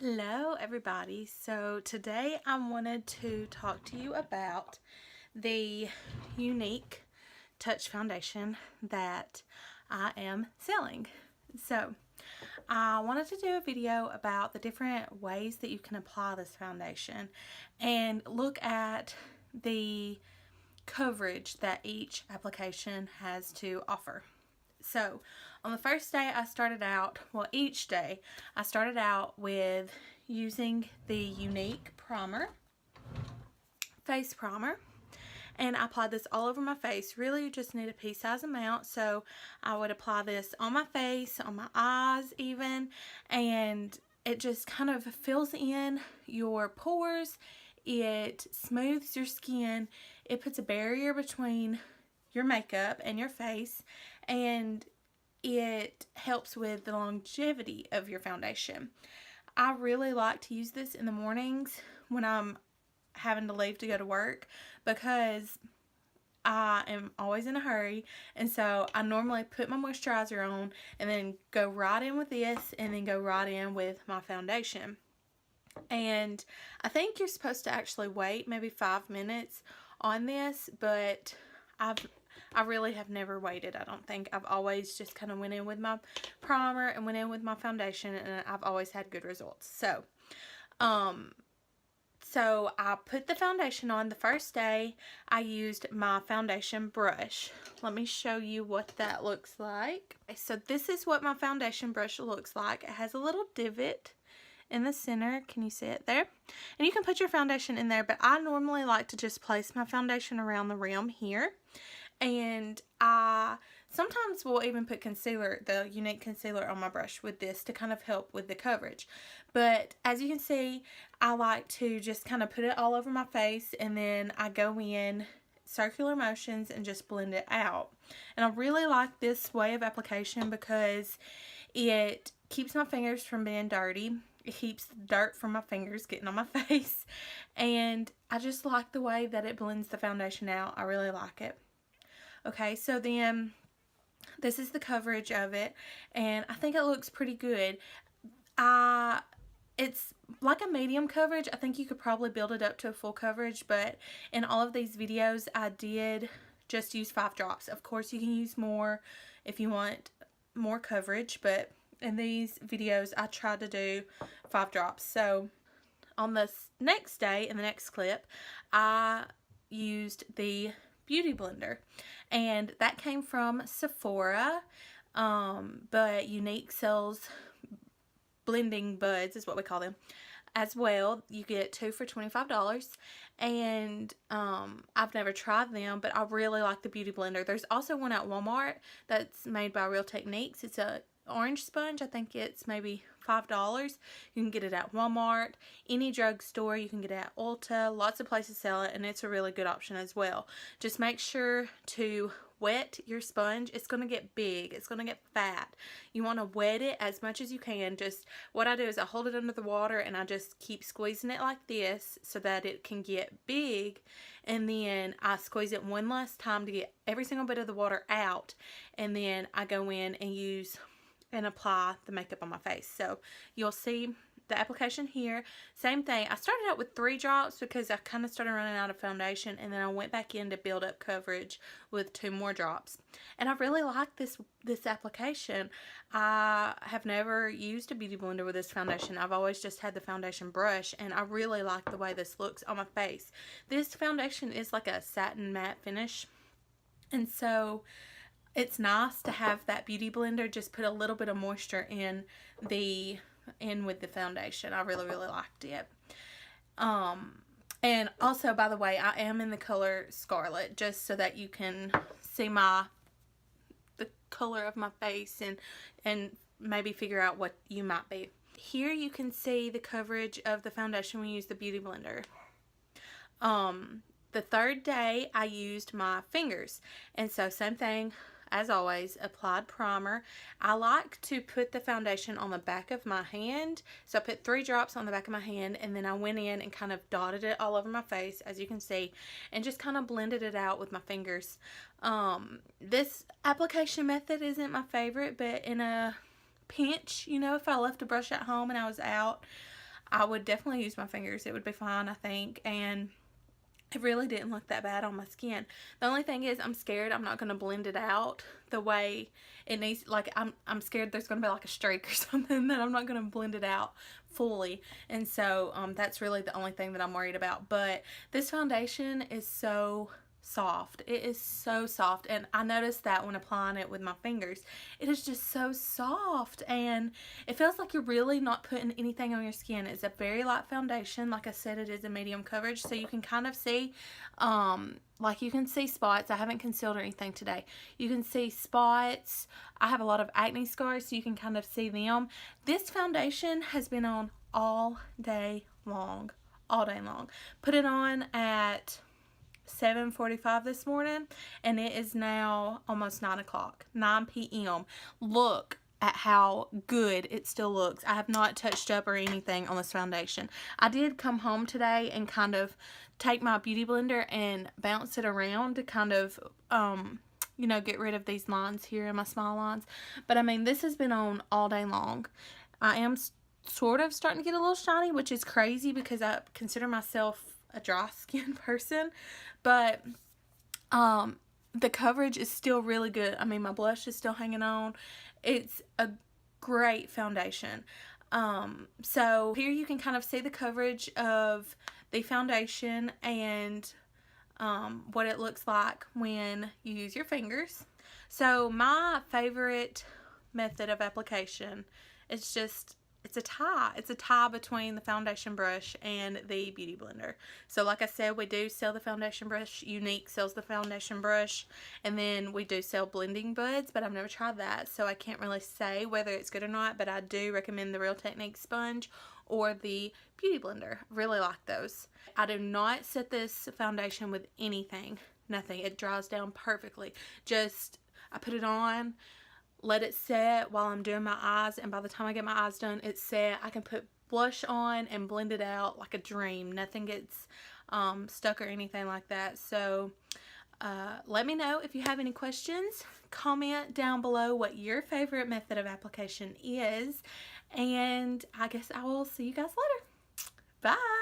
Hello everybody. So today I wanted to talk to you about the Younique Touch Foundation that I am selling. So I wanted to do a video about the different ways that you can apply this foundation and look at the coverage that each application has to offer. So on the first day I started out, each day I started out with using the Younique Face Primer, and I applied this all over my face. Really, you just need a pea-size amount, so I would apply this on my face, on my eyes even, and it just kind of fills in your pores. It smooths your skin. It puts a barrier between your makeup and your face, and it helps with the longevity of your foundation. I really like to use this in the mornings when I'm having to leave to go to work, because I am always in a hurry, and so I normally put my moisturizer on and then go right in with this and then go right in with my foundation. And I think you're supposed to actually wait maybe 5 minutes on this, but I really have never waited. I don't think. I've always just kind of went in with my primer and went in with my foundation, and I've always had good results. So I put the foundation on. The first day I used my foundation brush. Let me show you what that looks like. Okay, so this is what my foundation brush looks like. It has a little divot in the center. Can you see it there? And you can put your foundation in there, but I normally like to just place my foundation around the rim here. And I sometimes will even put concealer, the Younique concealer, on my brush with this to kind of help with the coverage. But as you can see, I like to just kind of put it all over my face, and then I go in circular motions and just blend it out. And I really like this way of application because it keeps my fingers from being dirty. It keeps the dirt from my fingers getting on my face. And I just like the way that it blends the foundation out. I really like it. Okay, so then this is the coverage of it, and I think it looks pretty good. It's like a medium coverage. I think you could probably build it up to a full coverage, but in all of these videos I did just use 5 drops. Of course you can use more if you want more coverage, but in these videos I tried to do 5 drops. So on the next day, in the next clip, I used the Beauty Blender, and that came from Sephora, but Younique sells blending buds, is what we call them, as well. You get 2 for $25, and I've never tried them, but I really like the Beauty Blender. There's also one at Walmart that's made by Real Techniques. It's a orange sponge. I think it's maybe $5. You can get it at Walmart, any drugstore. You can get it at Ulta. Lots of places sell it, and it's a really good option as well. Just make sure to wet your sponge. It's going to get big. It's going to get fat. You want to wet it as much as you can. Just what I do is I hold it under the water and I just keep squeezing it like this so that it can get big, and then I squeeze it one last time to get every single bit of the water out, and then I go in and use and apply the makeup on my face. So you'll see the application here. Same thing. I started out with 3 drops because I kind of started running out of foundation, and then I went back in to build up coverage with 2 more drops. And I really like this application. I have never used a beauty blender with this foundation. I've always just had the foundation brush, and I really like the way this looks on my face. This foundation is like a satin matte finish, and so it's nice to have that beauty blender just put a little bit of moisture in with the foundation. I really liked it. And also, by the way, I am in the color Scarlet, just so that you can see the color of my face and maybe figure out what you might be. Here you can see the coverage of the foundation when you use the beauty blender. The third day I used my fingers, and so same thing. As always, applied primer. I like to put the foundation on the back of my hand. So I put 3 drops on the back of my hand, and then I went in and kind of dotted it all over my face, as you can see, and just kind of blended it out with my fingers. This application method isn't my favorite, but in a pinch, you know, if I left a brush at home and I was out, I would definitely use my fingers. It would be fine, I think. And it really didn't look that bad on my skin. The only thing is I'm scared I'm not going to blend it out the way it needs. Like I'm scared there's going to be like a streak or something that I'm not going to blend it out fully. And so that's really the only thing that I'm worried about. But this foundation is so soft. It is so soft, and I noticed that when applying it with my fingers. It is just so soft, and it feels like you're really not putting anything on your skin. It's a very light foundation. Like I said, it is a medium coverage, so you can kind of see like you can see spots. I haven't concealed or anything today. You can see spots. I have a lot of acne scars, so you can kind of see them. This foundation has been on all day long. All day long. Put it on at 7:45 this morning, and it is now almost 9 o'clock, 9 p.m. Look at how good it still looks. I have not touched up or anything on this foundation. I did come home today and kind of take my beauty blender and bounce it around to kind of you know, get rid of these lines here in my smile lines. But I mean, this has been on all day long. I am sort of starting to get a little shiny, which is crazy because I consider myself a dry skin person, but the coverage is still really good. I mean, my blush is still hanging on. It's a great foundation. So here you can kind of see the coverage of the foundation and what it looks like when you use your fingers. So my favorite method of application is just, it's a tie. It's a tie between the foundation brush and the beauty blender. So like I said, we do sell the foundation brush. Younique sells the foundation brush. And then we do sell blending buds, but I've never tried that. So I can't really say whether it's good or not, but I do recommend the Real Technique sponge or the beauty blender. Really like those. I do not set this foundation with anything. Nothing. It dries down perfectly. Just, I put it on, let it set while I'm doing my eyes, and by the time I get my eyes done, it's set. I can put blush on and blend it out like a dream. Nothing gets stuck or anything like that. So let me know if you have any questions. Comment down below what your favorite method of application is, and I guess I will see you guys later. Bye.